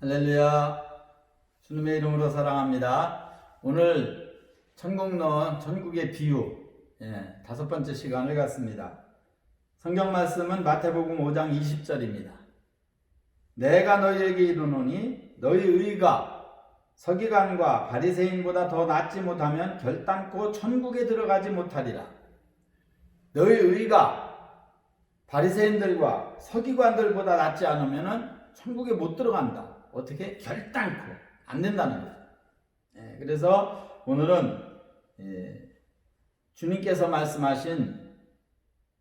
할렐루야. 주님의 이름으로 사랑합니다. 오늘 천국론 전국의 비유 5번째 시간을 갖습니다. 성경 말씀은 마태복음 5장 20절입니다. 내가 너희에게 이르노니 너희 의가 서기관과 바리새인보다 더 낫지 못하면 결단코 천국에 들어가지 못하리라. 너희 의가 바리새인들과 서기관들보다 낫지 않으면 천국에 못 들어간다. 어떻게? 결단코 안 된다는 거죠. 그래서 오늘은 주님께서 말씀하신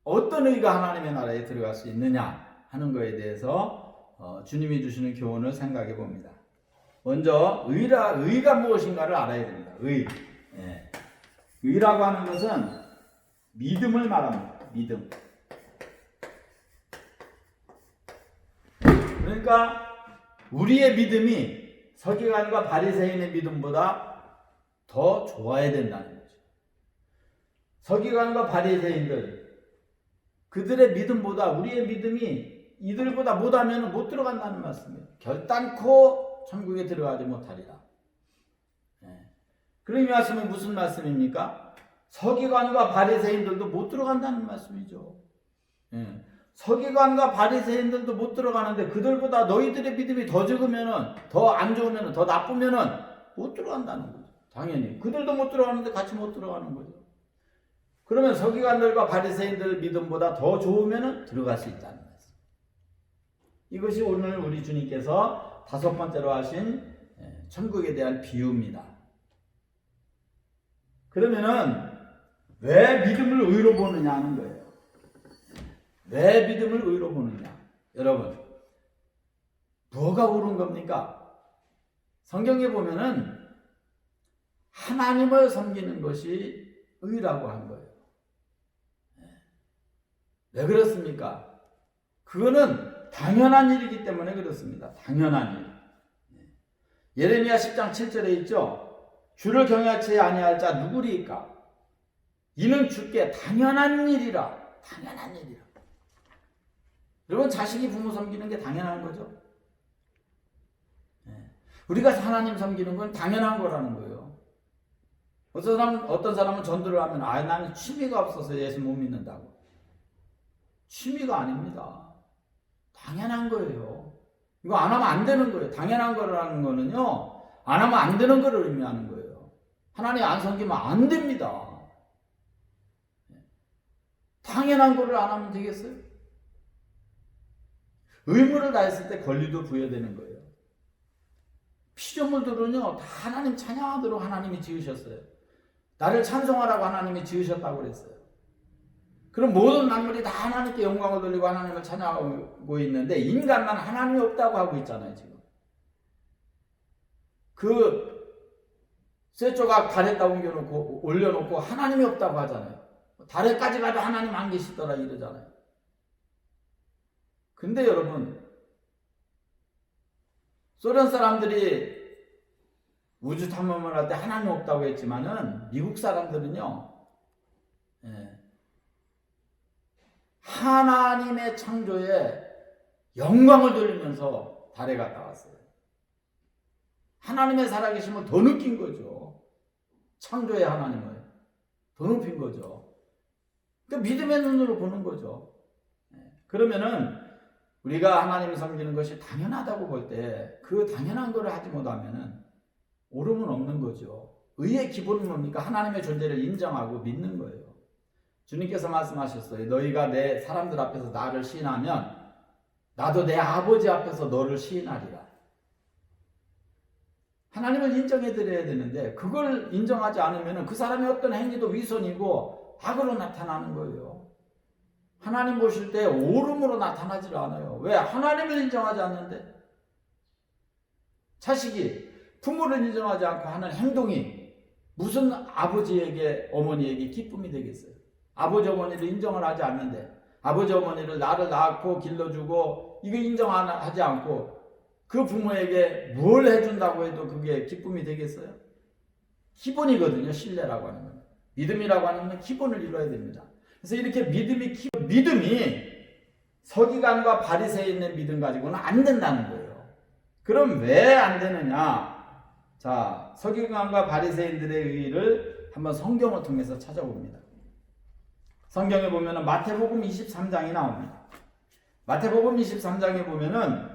어떤 의가 하나님의 나라에 들어갈 수 있느냐 하는 것에 대해서 주님이 주시는 교훈을 생각해 봅니다. 먼저 의가 무엇인가를 알아야 됩니다. 의라고 하는 것은 믿음을 말합니다. 믿음. 그러니까 우리의 믿음이 서기관과 바리새인의 믿음보다 더 좋아야 된다는 거죠. 서기관과 바리새인들 그들의 믿음보다 우리의 믿음이 이들보다 못하면 못 들어간다는 말씀이에요. 결단코 천국에 들어가지 못하리라. 그럼 이 말씀은 무슨 말씀입니까? 서기관과 바리새인들도 못 들어간다는 말씀이죠. 서기관과 바리새인들도 못 들어가는데 그들보다 너희들의 믿음이 더 적으면은, 더 안 좋으면은, 더 나쁘면은 못 들어간다는 거죠. 당연히 그들도 못 들어가는데 같이 못 들어가는 거죠. 그러면 서기관들과 바리새인들 믿음보다 더 좋으면은 들어갈 수 있다는 말씀. 이것이 오늘 우리 주님께서 5번째로 하신 천국에 대한 비유입니다. 그러면은 왜 믿음을 의로 보느냐 하는 거예요. 왜 믿음을 의로 보느냐? 여러분, 뭐가 옳은 겁니까? 성경에 보면은 하나님을 섬기는 것이 의라고 한 거예요. 왜 그렇습니까? 그거는 당연한 일이기 때문에 그렇습니다. 당연한 일. 예레미야 10장 7절에 있죠. 주를 경외하지 아니할 자 누구리까? 이는 주께 당연한 일이라. 당연한 일이라. 여러분, 자식이 부모 섬기는 게 당연한 거죠. 우리가 하나님 섬기는 건 당연한 거라는 거예요. 어떤 사람은 전도를 하면 나는 취미가 없어서 예수 못 믿는다고. 취미가 아닙니다. 당연한 거예요. 이거 안 하면 안 되는 거예요. 당연한 거라는 거는요, 안 하면 안 되는 거를 의미하는 거예요. 하나님 안 섬기면 안 됩니다. 당연한 거를 안 하면 되겠어요? 의무를 다했을 때 권리도 부여되는 거예요. 피조물들은요, 다 하나님 찬양하도록 하나님이 지으셨어요. 나를 찬송하라고 하나님이 지으셨다고 그랬어요. 그럼 모든 만물이 다 하나님께 영광을 돌리고 하나님을 찬양하고 있는데 인간만 하나님이 없다고 하고 있잖아요, 지금. 그 쇠조각 달에다 옮겨놓고 올려놓고 하나님이 없다고 하잖아요. 달에까지 가도 하나님 안 계시더라 이러잖아요. 근데 여러분, 소련 사람들이 우주 탐험을 할 때 하나님 없다고 했지만은 미국 사람들은요, 하나님의 창조에 영광을 돌리면서 달에 갔다 왔어요. 하나님의 살아계심을 더 느낀 거죠. 창조의 하나님을 더 높인 거죠. 그러니까 믿음의 눈으로 보는 거죠. 그러면은 우리가 하나님을 섬기는 것이 당연하다고 볼 때 그 당연한 거를 하지 못하면은 옳음은 없는 거죠. 의의 기본은 뭡니까? 하나님의 존재를 인정하고 믿는 거예요. 주님께서 말씀하셨어요. 너희가 내 사람들 앞에서 나를 시인하면 나도 내 아버지 앞에서 너를 시인하리라. 하나님을 인정해 드려야 되는데 그걸 인정하지 않으면 그 사람의 어떤 행위도 위선이고 악으로 나타나는 거예요. 하나님 보실 때 옳음으로 나타나질 않아요. 왜? 하나님을 인정하지 않는데. 자식이 부모를 인정하지 않고 하는 행동이 무슨 아버지에게 어머니에게 기쁨이 되겠어요? 아버지 어머니를 인정을 하지 않는데, 아버지 어머니를 나를 낳고 길러주고 이거 인정하지 않고 그 부모에게 뭘 해준다고 해도 그게 기쁨이 되겠어요? 기본이거든요. 신뢰라고 하는 건. 믿음이라고 하는 건 기본을 이뤄야 됩니다. 그래서 이렇게 믿음이 서기관과 바리새인의 믿음 가지고는 안 된다는 거예요. 그럼 왜 안 되느냐? 자, 서기관과 바리새인들의 의의를 한번 성경을 통해서 찾아봅니다. 성경에 보면은 마태복음 23장이 나옵니다. 마태복음 23장에 보면은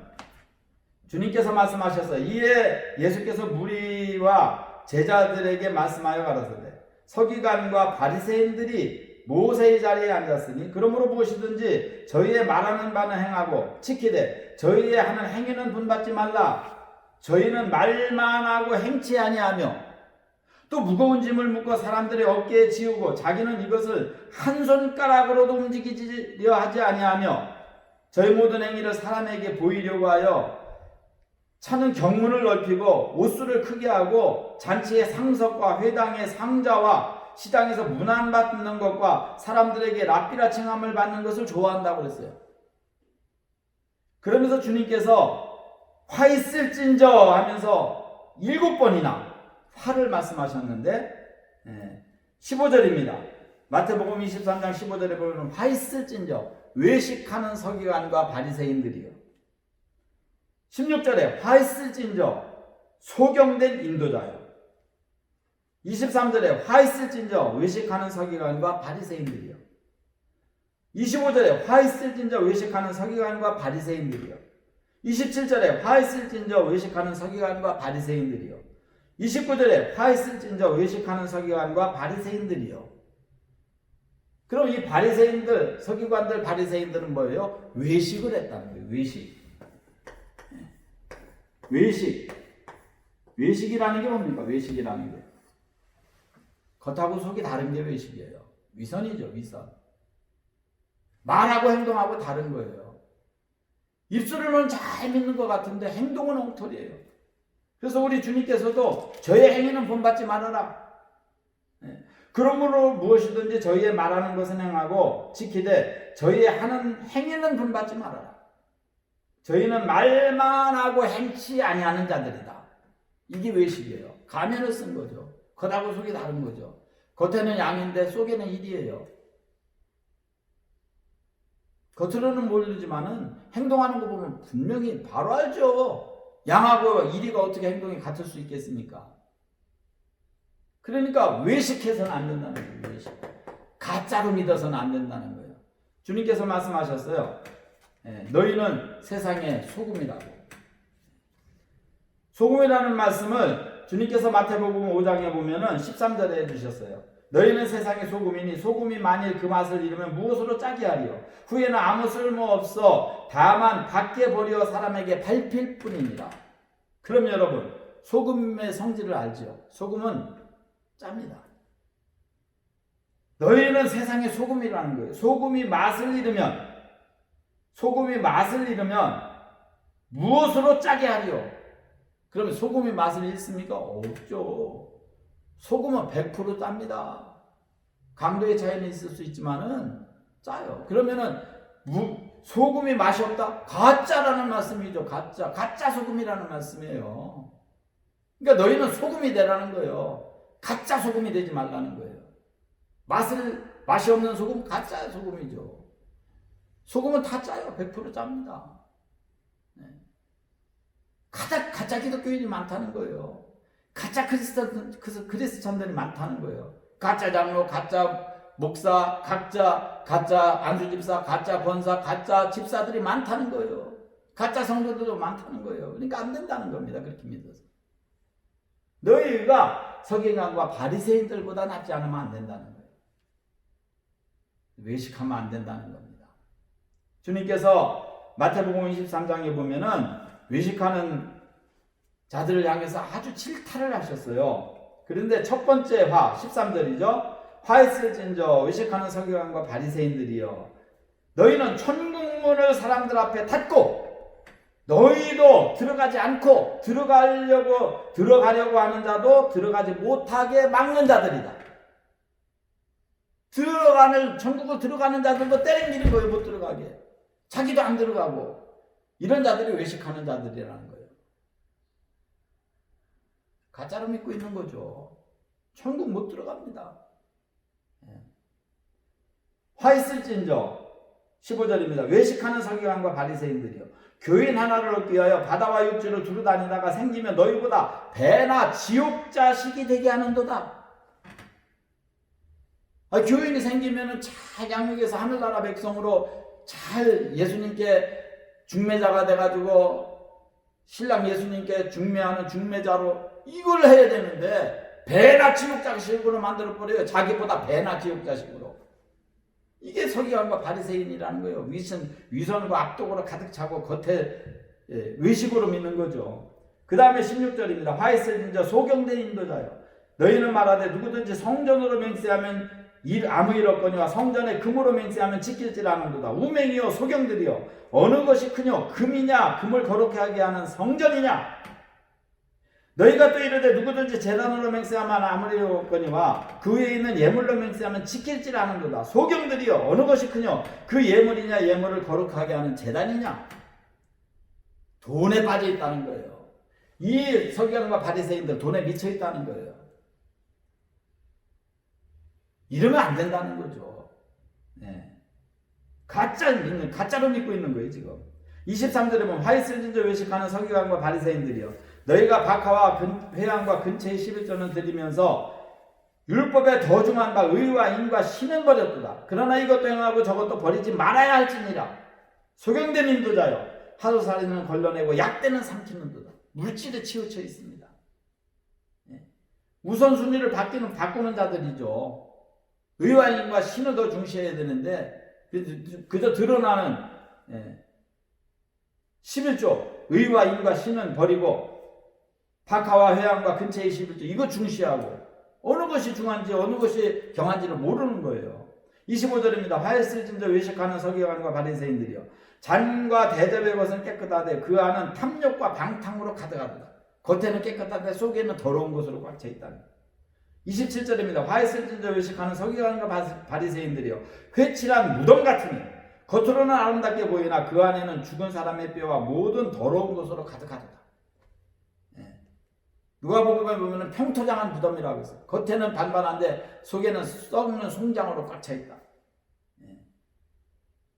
주님께서 말씀하셔서 이에 예수께서 무리와 제자들에게 말씀하여 가라사대 서기관과 바리새인들이 모세의 자리에 앉았으니 그러므로 무엇이든지 저희의 말하는 바는 행하고 지키되 저희의 하는 행위는 본받지 말라. 저희는 말만 하고 행치 아니하며 또 무거운 짐을 묶어 사람들의 어깨에 지우고 자기는 이것을 한 손가락으로도 움직이려 하지 아니하며 저희 모든 행위를 사람에게 보이려고 하여 차는 경문을 넓히고 옷수를 크게 하고 잔치의 상석과 회당의 상자와 시장에서 문안 받는 것과 사람들에게 랍비라 칭함을 받는 것을 좋아한다고 그랬어요. 그러면서 주님께서 화 있을진저 하면서 7번이나 화를 말씀하셨는데 15절입니다. 마태복음 23장 15절에 보면 화 있을진저 외식하는 서기관과 바리새인들이요. 16절에 화 있을진저 소경된 인도자요. 23절에 화 있을진저 외식하는 서기관과 바리새인들이요. 25절에 화 있을진저 외식하는 서기관과 바리새인들이요. 27절에 화 있을진저 외식하는 서기관과 바리새인들이요. 29절에 화 있을진저 외식하는 서기관과 바리새인들이요. 그럼 이 바리새인들, 서기관들, 바리새인들은 뭐예요? 외식을 했다는 거예요. 외식이라는 게 뭡니까? 외식이라는 게 겉하고 속이 다른 게 외식이에요. 위선이죠. 위선. 말하고 행동하고 다른 거예요. 입술로는 잘 믿는 것 같은데 행동은 엉터리예요. 그래서 우리 주님께서도 저의 행위는 본받지 말아라. 그러므로 무엇이든지 저희의 말하는 것은 행하고 지키되 저희의 하는 행위는 본받지 말아라. 저희는 말만 하고 행치 아니하는 자들이다. 이게 외식이에요. 가면을 쓴 거죠. 겉하고 속이 다른 거죠. 겉에는 양인데 속에는 일이에요. 겉으로는 모르지만은 행동하는 거 보면 분명히 바로 알죠. 양하고 이리가 어떻게 행동이 같을 수 있겠습니까? 그러니까 외식해서는 안 된다는 거예요. 외식. 가짜로 믿어서는 안 된다는 거예요. 주님께서 말씀하셨어요. 너희는 세상의 소금이라고. 소금이라는 말씀을 주님께서 마태복음 5장에 보면은 13절에 해주셨어요. 너희는 세상의 소금이니 소금이 만일 그 맛을 잃으면 무엇으로 짜게 하리요? 후에는 아무 쓸모 없어 다만 밖에 버려 사람에게 밟힐 뿐이니라. 그럼 여러분 소금의 성질을 알죠? 소금은 짭니다. 너희는 세상의 소금이라는 거예요. 소금이 맛을 잃으면 무엇으로 짜게 하리요? 그러면 소금이 맛을 잃습니까? 없죠. 소금은 100% 짭니다. 강도의 차이는 있을 수 있지만은 짜요. 그러면은 소금이 맛이 없다? 가짜라는 말씀이죠. 가짜 소금이라는 말씀이에요. 그러니까 너희는 소금이 되라는 거예요. 가짜 소금이 되지 말라는 거예요. 맛이 없는 소금 가짜 소금이죠. 소금은 다 짜요. 100% 짭니다. 가짜 기독교인이 많다는 거예요. 가짜 크리스찬들이 많다는 거예요. 가짜 장로, 가짜 목사, 가짜 안수집사, 가짜 권사, 가짜 집사들이 많다는 거예요. 가짜 성도들도 많다는 거예요. 그러니까 안 된다는 겁니다. 그렇게 믿어서. 너희가 서기관과 바리새인들보다 낫지 않으면 안 된다는 거예요. 외식하면 안 된다는 겁니다. 주님께서 마태복음 23장에 보면은 외식하는 자들을 향해서 아주 질타를 하셨어요. 그런데 첫 번째 화, 13절이죠. 화 있을진저 외식하는 서기관과 바리새인들이여 너희는 천국문을 사람들 앞에 닫고 너희도 들어가지 않고 들어가려고 하는 자도 들어가지 못하게 막는 자들이다. 천국을 들어가는 자들도 때리는 거예요. 못 들어가게. 자기도 안 들어가고. 이런 자들이 외식하는 자들이라는 거예요. 가짜로 믿고 있는 거죠. 천국 못 들어갑니다. 화 있을진저 15절입니다. 외식하는 서기관과 바리새인들이요. 교인 하나를 얻기 위하여 바다와 육지를 두루 다니다가 생기면 너희보다 배나 지옥 자식이 되게 하는도다. 교인이 생기면은 잘 양육해서 하늘나라 백성으로 잘 예수님께 중매자가 돼가지고 신랑 예수님께 중매하는 중매자로 이걸 해야 되는데 배나 지옥 자식으로 만들어버려요. 자기보다 배나 지옥 자식으로. 이게 서기관과 바리새인이라는 거예요. 위선과 악독으로 가득 차고 겉에 의식으로 믿는 거죠. 그 다음에 16절입니다. 화 있을진 자 소경된 인도자여 너희는 말하되 누구든지 성전으로 맹세하면 아무 일 없거니와 성전에 금으로 맹세하면 지킬질 않는도다. 우맹이요 소경들이요 어느 것이 크뇨 금이냐 금을 거룩하게 하게 하는 성전이냐. 너희가 또 이르되 누구든지 제단으로 맹세하면 아무 일 없거니와 그 위에 있는 예물로 맹세하면 지킬질 않는도다. 소경들이요 어느 것이 크뇨 그 예물이냐 예물을 거룩하게 하는 제단이냐. 돈에 빠져 있다는 거예요. 이 서기관과 바리새인들 돈에 미쳐 있다는 거예요. 이러면 안 된다는 거죠. 네. 가짜로 믿고 있는 거예요 지금. 23절에 보면 화 있을진 자 외식하는 서기관과 바리새인들이요 너희가 박하와 회당과 근처의 11조는 드리면서 율법에 더 중한 바 의와 인과 신은 버렸도다. 그러나 이것도 행하고 저것도 버리지 말아야 할지니라. 소경된 인도자여 하도살이는 걸러내고 약대는 삼키는도다. 물질에 치우쳐 있습니다. 우선순위를 바꾸는 자들이죠. 의와 인과 신을 더 중시해야 되는데 그저 드러나는 11조 의와 인과 신은 버리고 박하와 회당과 근처의 11조 이거 중시하고 어느 것이 중한지 어느 것이 경한지를 모르는 거예요. 25절입니다. 화했을진 자 외식하는 서기관과 바리새인들이여 잔과 대접의 것은 깨끗하되 그 안은 탐욕과 방탕으로 가득하도다. 겉에는 깨끗한데 속에는 더러운 것으로 꽉 차 있다. 27절입니다. 화했을진 자 외식하는 서기관과 바리새인들이여 회칠한 무덤 같으니 겉으로는 아름답게 보이나 그 안에는 죽은 사람의 뼈와 모든 더러운 것으로 가득하도다. 누가복음에 보면 평토장한 무덤이라고 했어요. 겉에는 반반한데 속에는 썩는 송장으로 꽉 차 있다.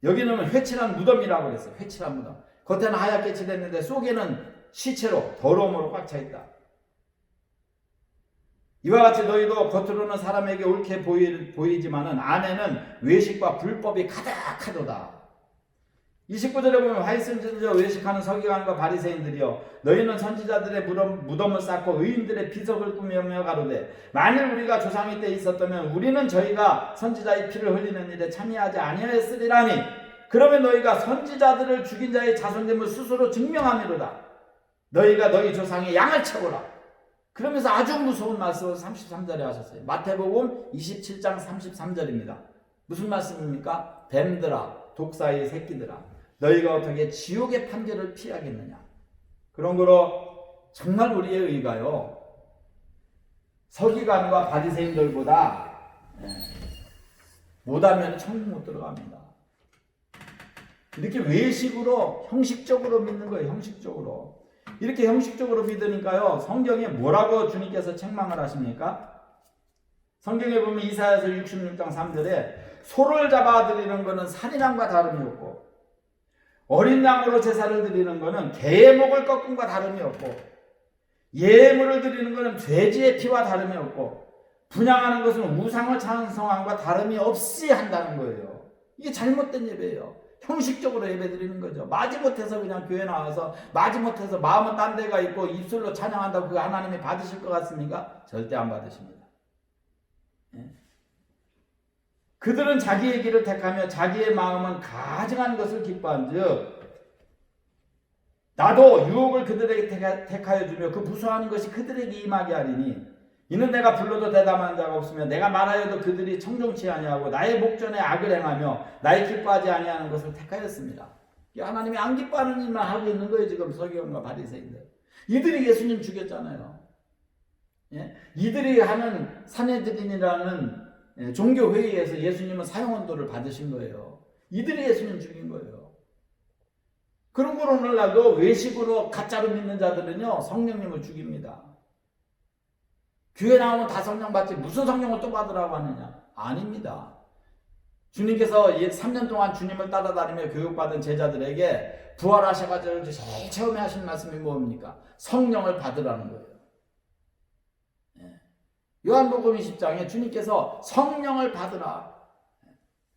여기는 회칠한 무덤이라고 그랬어요. 회칠한 무덤. 겉에는 하얗게 칠했는데 속에는 시체로 더러움으로 꽉 차 있다. 이와 같이 너희도 겉으로는 사람에게 옳게 보이지만은 안에는 외식과 불법이 가득하도다. 29절에 보면 화있을진 자 외식하는 서기관과 바리새인들이여 너희는 선지자들의 무덤을 쌓고 의인들의 비석을 꾸미며 가로되 만일 우리가 조상의 때 있었다면 우리는 저희가 선지자의 피를 흘리는 일에 참여하지 아니하였으리라니 그러면 너희가 선지자들을 죽인 자의 자손됨을 스스로 증명함이로다. 너희가 너희 조상의 양을 쳐보라. 그러면서 아주 무서운 말씀을 33절에 하셨어요. 마태복음 27장 33절입니다. 무슨 말씀입니까? 뱀들아 독사의 새끼들아 너희가 어떻게 지옥의 판결을 피하겠느냐. 그런 거로 정말 우리의 의가요 서기관과 바리새인들보다 못하면 천국 못 들어갑니다. 이렇게 외식으로 형식적으로 믿는 거예요. 형식적으로. 이렇게 형식적으로 믿으니까요 성경에 뭐라고 주님께서 책망을 하십니까? 성경에 보면 이사야서 66장 3절에 소를 잡아 드리는 것은 살인함과 다름이 없고 어린 양으로 제사를 드리는 것은 개의 목을 꺾음과 다름이 없고 예물을 드리는 것은 돼지의 피와 다름이 없고 분향하는 것은 우상을 찬송함과 다름이 없이 한다는 거예요. 이게 잘못된 예배예요. 형식적으로 예배 드리는 거죠. 마지못해서 그냥 교회 나와서 마지못해서 마음은 딴 데가 있고 입술로 찬양한다고 그 하나님이 받으실 것 같습니까? 절대 안 받으십니다. 그들은 자기의 길을 택하며 자기의 마음은 가증한 것을 기뻐한즉 나도 유혹을 그들에게 택하여 주며 그 부수하는 것이 그들에게 임하게 하리니 이는 내가 불러도 대답하는 자가 없으며 내가 말하여도 그들이 청종치 아니하고 나의 목전에 악을 행하며 나의 기뻐하지 아니하는 것을 택하였습니다. 하나님이 안 기뻐하는 일만 하고 있는 거예요. 지금 서기관과 바리새인들. 이들이 예수님 죽였잖아요. 이들이 하는 사내들인이라는 종교회의에서 예수님은 사형언도를 받으신 거예요. 이들이 예수님 죽인 거예요. 그런 걸 오늘날도 외식으로 가짜로 믿는 자들은요 성령님을 죽입니다. 교회 나오면 다 성령 받지 무슨 성령을 또 받으라고 하느냐? 아닙니다. 주님께서 3년 동안 주님을 따라다니며 교육받은 제자들에게 부활하셔가지고 제일 처음에 하신 말씀이 뭡니까? 성령을 받으라는 거예요. 요한복음 20장에 주님께서 성령을 받으라.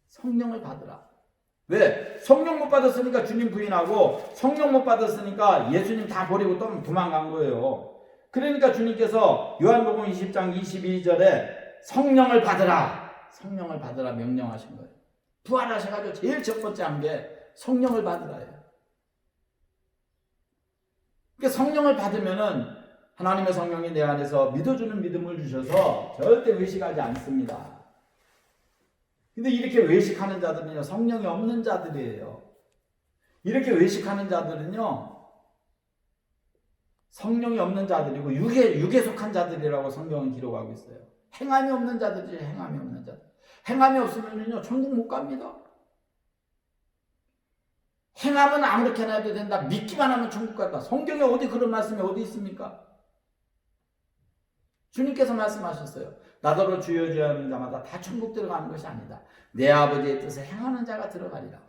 성령을 받으라. 왜? 성령 못 받았으니까 주님 부인하고 성령 못 받았으니까 예수님 다 버리고 또 도망간 거예요. 그러니까 주님께서 요한복음 20장 22절에 성령을 받으라. 성령을 받으라 명령하신 거예요. 부활하셔가지고 제일 첫 번째 한 게 성령을 받으라예요. 그러니까 성령을 받으면은 하나님의 성령이 내 안에서 믿어주는 믿음을 주셔서 절대 외식하지 않습니다. 근데 이렇게 외식하는 자들은요, 성령이 없는 자들이에요. 이렇게 외식하는 자들은요, 성령이 없는 자들이고 육에 속한 자들이라고 성경은 기록하고 있어요. 행함이 없는 자들이지, 행함이 없는 자들. 행함이 없으면요, 천국 못 갑니다. 행함은 아무렇게나 해도 된다. 믿기만 하면 천국 간다. 성경에 어디 그런 말씀이 어디 있습니까? 주님께서 말씀하셨어요. 나더러 주여 주여 하는 자마다 다 천국 들어가는 것이 아니다. 내 아버지의 뜻을 행하는 자가 들어가리라.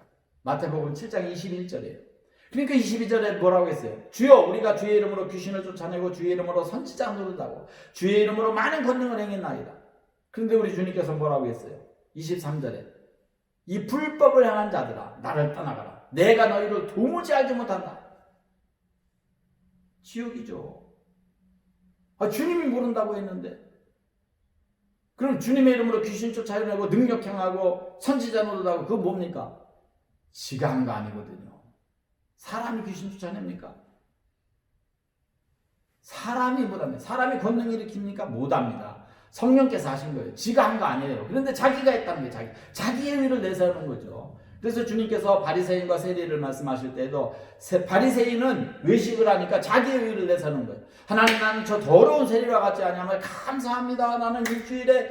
마태복음 7장 21절이에요. 그러니까 22절에 뭐라고 했어요? 주여 우리가 주의 이름으로 귀신을 쫓아내고 주의 이름으로 선지자 노릇하고 주의 이름으로 많은 권능을 행했나이다. 그런데 우리 주님께서 뭐라고 했어요? 23절에 이 불법을 행한 자들아 나를 떠나가라. 내가 너희를 도무지 알지 못한다. 지옥이죠. 주님이 모른다고 했는데 그럼 주님의 이름으로 귀신 쫓아내고 능력 행하고 선지자 노릇하고 그거 뭡니까? 지가 한 거 아니거든요. 사람이 귀신 쫓아냅니까? 사람이 못합니다. 사람이 권능 일으킵니까? 못합니다. 성령께서 하신 거예요. 지가 한 거 아니에요. 그런데 자기가 했다는 게 자기의 의를 내세우는 거죠. 그래서 주님께서 바리새인과 세리를 말씀하실 때에도 바리새인은 외식을 하니까 자기의 의를 내세우는 거예요. 하나님 나는 저 더러운 세리와 같지 아니하면 감사합니다. 나는 일주일에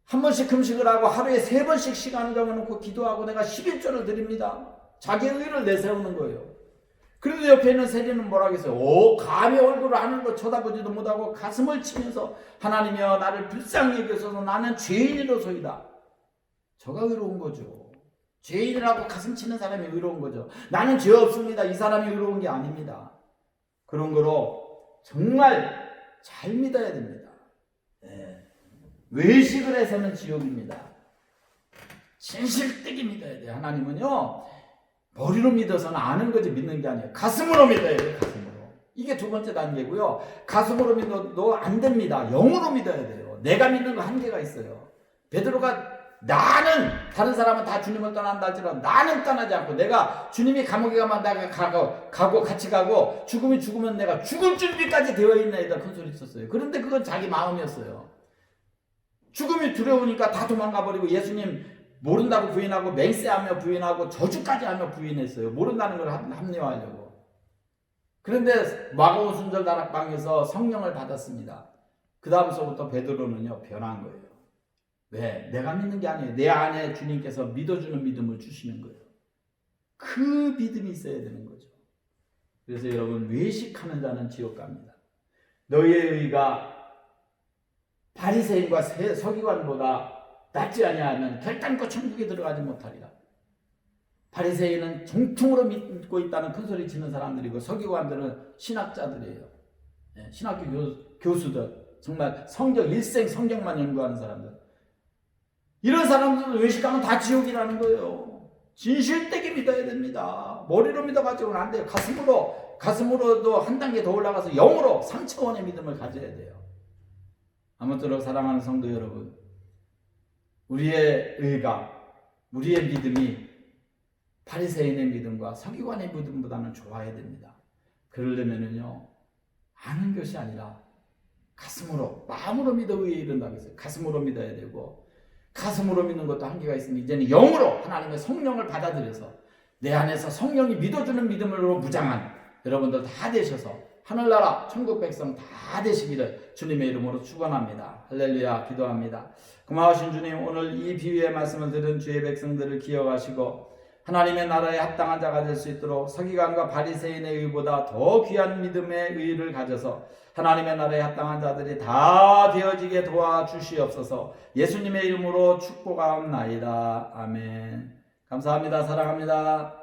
한 번씩 금식을 하고 하루에 3번씩 시간을 정해놓고 기도하고 내가 11조를 드립니다. 자기의 의를 내세우는 거예요. 그런데 옆에 있는 세리는 뭐라고 했어요? 감히 얼굴을 하늘로 쳐다보지도 못하고 가슴을 치면서 하나님이여 나를 불쌍히 여기소서 나는 죄인이로소이다. 저가 의로운 거죠. 죄인이라고 가슴 치는 사람이 의로운 거죠. 나는 죄 없습니다. 이 사람이 의로운 게 아닙니다. 그런 거로 정말 잘 믿어야 됩니다. 네. 외식을 해서는 지옥입니다. 진실되게 믿어야 돼요. 하나님은요 머리로 믿어서는 아는 거지 믿는 게 아니에요. 가슴으로 믿어야 돼요. 가슴으로. 이게 두 번째 단계고요. 가슴으로 믿어도 안 됩니다. 영으로 믿어야 돼요. 내가 믿는 거 한계가 있어요. 베드로가 나는 다른 사람은 다 주님을 떠난다 할지라도 나는 떠나지 않고 내가 주님이 감옥에 가면 내가 가고 같이 가고 죽음이 죽으면 내가 죽을 준비까지 되어 있나이다 큰 소리 쳤어요. 그런데 그건 자기 마음이었어요. 죽음이 두려우니까 다 도망가 버리고 예수님 모른다고 부인하고 맹세하며 부인하고 저주까지 하며 부인했어요. 모른다는 걸 합리화하려고. 그런데 마가오 순절 다락방에서 성령을 받았습니다. 그 다음서부터 베드로는요 변한 거예요. 왜? 내가 믿는 게 아니에요. 내 안에 주님께서 믿어주는 믿음을 주시는 거예요. 그 믿음이 있어야 되는 거죠. 그래서 여러분 외식하는 자는 지옥 갑니다. 너희의 의가 바리새인과 서기관보다 낫지 아니하면 결단코 천국에 들어가지 못하리라. 바리새인은 정통으로 믿고 있다는 큰 소리 치는 사람들이고 서기관들은 신학자들이에요. 신학교 교수들 정말 성경 일생 성경만 연구하는 사람들. 이런 사람들은 외식하면 다 지옥이라는 거예요. 진실되게 믿어야 됩니다. 머리로 믿어가지고는 안 돼요. 가슴으로도 한 단계 더 올라가서 영으로 3차원의 믿음을 가져야 돼요. 아무쪼록 사랑하는 성도 여러분, 우리의 의가, 우리의 믿음이 바리새인의 믿음과 서기관의 믿음보다는 좋아야 됩니다. 그러려면은요, 아는 것이 아니라 가슴으로, 마음으로 믿어 의에 이른다고 했어요. 가슴으로 믿어야 되고, 가슴으로 믿는 것도 한계가 있으니 이제는 영으로 하나님의 성령을 받아들여서 내 안에서 성령이 믿어주는 믿음으로 무장한 여러분들 다 되셔서 하늘나라 천국 백성 다 되시기를 주님의 이름으로 축원합니다. 할렐루야. 기도합니다. 고마우신 주님, 오늘 이 비유의 말씀을 들은 주의 백성들을 기억하시고 하나님의 나라에 합당한 자가 될 수 있도록 서기관과 바리새인의 의보다 더 귀한 믿음의 의를 가져서 하나님의 나라에 합당한 자들이 다 되어지게 도와주시옵소서. 예수님의 이름으로 축복하옵나이다. 아멘. 감사합니다. 사랑합니다.